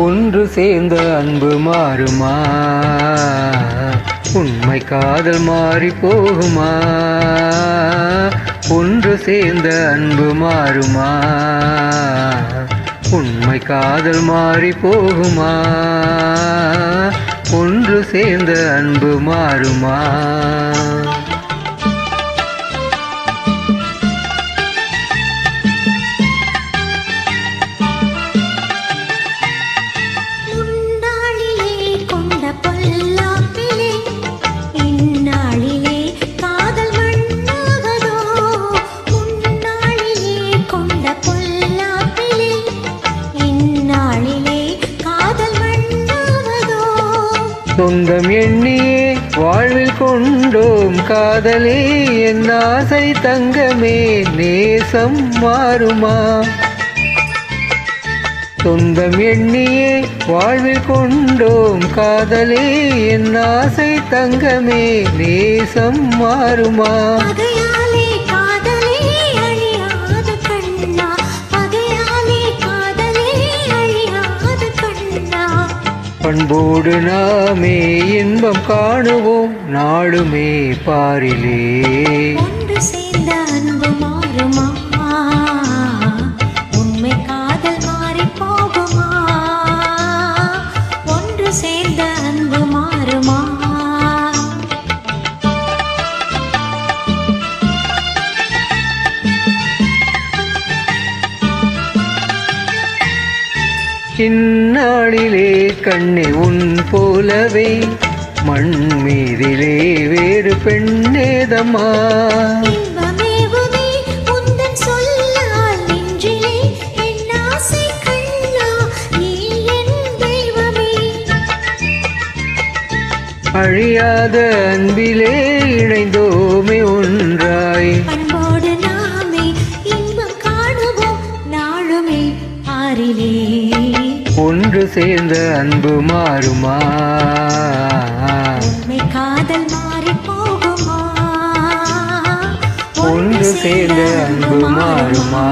ஒன்று சேர்ந்த அன்பு மாறுமா? உண்மை காதல் மாறி போகுமா? ஒன்று சேர்ந்த அன்பு மாறுமா? உண்மை காதல் மாறி போகுமா? ஒன்று சேர்ந்த அன்பு மாறுமா? சொந்தம் எண்ணியே வாழ்வில் கொண்டோம் காதலே என் ஆசை தங்கமே, நேசம் மாறுமா? சொந்தம் எண்ணியே வாழ்வில் கொண்டோம் காதலே என் ஆசை தங்கமே, நேசம் மாறுமா? பண்போடு நாமே இன்பம் காணுவோம் நாளுமே பாரிலே. ஒன்று சேர்ந்த அன்பு மாறுமா? உண்மை காதல் மாறி போகுமா? ஒன்று சேர்ந்த அன்பு மாறுமா? இந்நாளிலே கண்ணே உன் போலவே மண் மீதிலே வேறு பெண்ணேதம்மா. அழியாத அன்பிலே இணைந்தோமே ஒன்றாய். அன்போடு நாமே இன்பம் காணுவோம் நாளுமே ஆறிலே. ஒன்று சேர்ந்த அன்பு மாறுமா? உண்மை காதல் மாறி போகுமா? ஒன்று சேர்ந்த அன்பு மாறுமா?